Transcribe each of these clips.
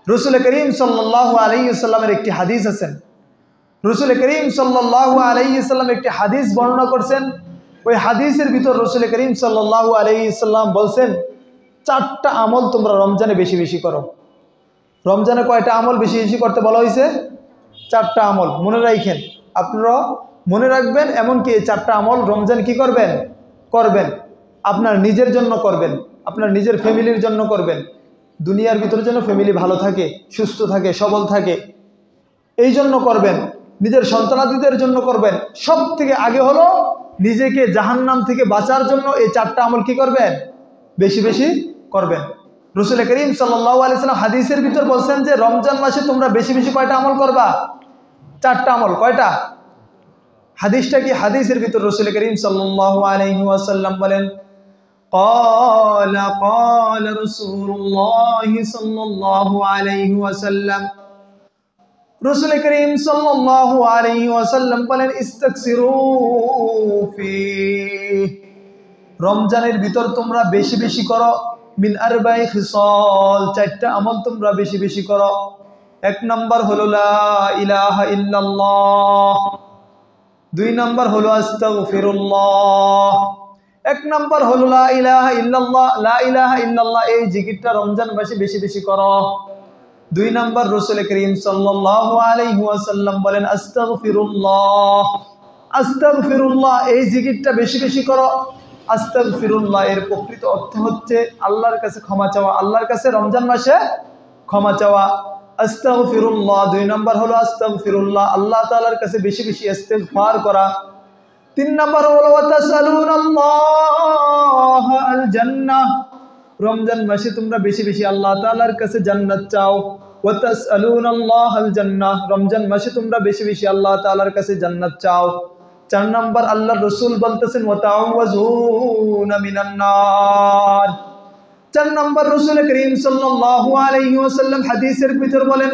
রসুল করিম সাল্লাল্লাহু আলাইহি ওয়াসাল্লামের একটি হাদিস আছেন। রসুল করিম সাল্লাল্লাহু আলাইহি ওয়াসাল্লাম একটি হাদিস বর্ণনা করছেন। ওই হাদিসের ভিতর রসুল করিম সাল্লাল্লাহু আলাইহি ওয়াসাল্লাম বলছেন, 4টা আমল তোমরা রমজানে বেশি বেশি করো। রমজানে কয়টা আমল বেশি বেশি করতে বলা হয়েছে? 4টা আমল। মনে রাখেন, আপনারা মনে রাখবেন। এমনকি এই 4টা আমল রমজান কি করবেন? করবেন। আপনার নিজের জন্য করবেন, আপনার নিজের ফ্যামিলির জন্য করবেন। দুনিয়ার ভিতরে যেন ফ্যামিলি ভালো থাকে, সুস্থ থাকে, সবল থাকে, এই জন্য করবেন। নিজের সন্তানাদিদের জন্য করবেন। সব থেকে আগে হলো নিজেকে জাহান্নাম থেকে বাঁচার জন্য এই 4টা আমল কি করবেন? বেশি বেশি করবেন। রসুল করিম সাল্লাল্লাহু আলাইহি ওয়াসাল্লাম হাদিসের ভিতর বলছেন যে রমজান মাসে তোমরা বেশি বেশি কয়টা আমল করবা? 4টা আমল। কয়টা? হাদিসটা কি? হাদিসের ভিতর রসুল করিম সাল্লাল্লাহু আলাইহি ওয়াসাল্লাম বলেন, قال رسول الله صلى الله عليه وسلم, রসুল করিম সাল্লাল্লাহু আলাইহি ওয়াসাল্লাম বলেন, ইস্তাকসিরু ফি, রমজানের ভিতর তোমরা বেশি বেশি করো, মিন আরবাই খিসাল, 4টা আমল তোমরা বেশি বেশি করো। 1 নাম্বার হলো লা ইলাহা ইল্লাল্লাহ, 2 নাম্বার হলো আস্তাগফিরুল্লাহ। 1 নাম্বার হলো লা ইলাহা ইল্লাল্লাহ, লা ইলাহা ইল্লাল্লাহ এই জিকিরটা রমজান মাসে বেশি বেশি করো। 2 নাম্বার রসুল করিম সাল্লাল্লাহু আলাইহি ওয়াসাল্লাম বলেন আস্তাগফিরুল্লাহ, আস্তাগফিরুল্লাহ এই জিকিরটা বেশি বেশি করো। আস্তাগফিরুল্লাহ এর প্রকৃত অর্থ হচ্ছে আল্লাহর কাছে ক্ষমা চাওয়া, আল্লাহর কাছে রমজান মাসে ক্ষমা চাওয়া। আস্তাগফিরুল্লাহ 2 নাম্বার হলো আস্তাগফিরুল্লাহ, আল্লাহ তাআলার কাছে বেশি বেশি ইস্তিগফার করা। 3 নাম্বার হলো ওয়াতাসালুনাল্লাহ আল জান্নাহ, রমজান মাসে তোমরা বেশি বেশি আল্লাহ তাআলার কাছে জান্নাত চাও। ওয়াতাসালুনাল্লাহ আল জান্নাহ, রমজান মাসে তোমরা বেশি বেশি আল্লাহ তাআলার কাছে জান্নাত চাও। 4 নাম্বার আল্লাহর রাসূল বলতেছেন ওয়াতাআওয়াজুনা মিনান নার, 4 নাম্বার রসুল করিম সাল্লাল্লাহু আলাইহি ওয়াসাল্লাম হাদিসের ভিতর বলেন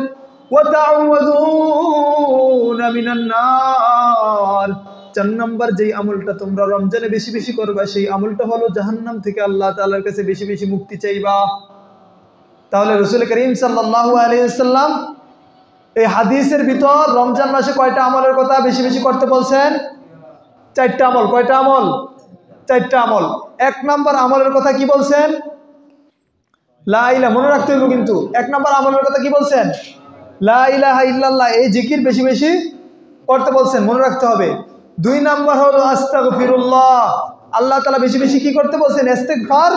ওয়াতাআওয়াজুনা মিনান নার, 4 নাম্বার যেই আমলটা তোমরা রমজানে বেশি বেশি করবা সেই আমলটা হলো জাহান্নাম থেকে আল্লাহ তাআলার কাছে বেশি বেশি মুক্তি চাইবা। তাহলে রসুল করিম সাল্লাল্লাহু আলাইহি ওয়াসাল্লাম এই হাদিসের ভিতর রমজান মাসে কয়টা আমলের কথা বেশি বেশি করতে বলছেন? 4টা আমল। কয়টা আমল? 4টা আমল। 1 নাম্বার আমলের কথা কি বলছেন? লা ইলাহা, মনে রাখতে হবে কিন্তু। 1 নাম্বার আমলের কথা কি বলছেন? লা ইলাহা ইল্লাল্লাহ এই জিকির বেশি বেশি করতে বলছেন, মনে রাখতে হবে। 2 নাম্বার হলো আস্তাগফিরুল্লাহ, আল্লাহ তাআলা বেশি বেশি কি করতে বলছেন? ইস্তিগফার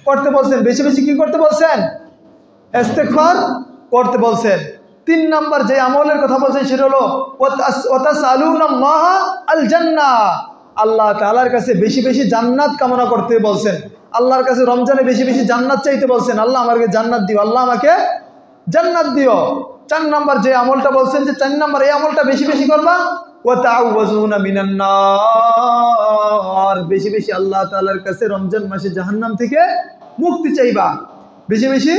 করতে বলছেন। বেশি বেশি কি করতে বলছেন? ইস্তিগফার করতে বলছেন। 3 নাম্বার যে আমলের কথা বলছেন সেটা হলো ওয়াতাসালুনাল্লাহ আল জান্নাহ, আল্লাহ তাআলার কাছে বেশি বেশি জান্নাত কামনা করতে বলছেন। আল্লাহর কাছে রমজানে বেশি বেশি জান্নাত চাইতে বলছেন, আল্লাহ আমাকে জান্নাত দিও, আল্লাহ আমাকে জান্নাত দিও। 4 নাম্বার যে আমলটা বলছেন যে 4 নাম্বার এই আমলটা বেশি বেশি করবা, ওয়াতাআওয়াজুনা মিনান নার, বেশি বেশি আল্লাহ তাআলার কাছে রমজান মাসে জাহান্নাম থেকে মুক্তি চাইবা, বেশি বেশি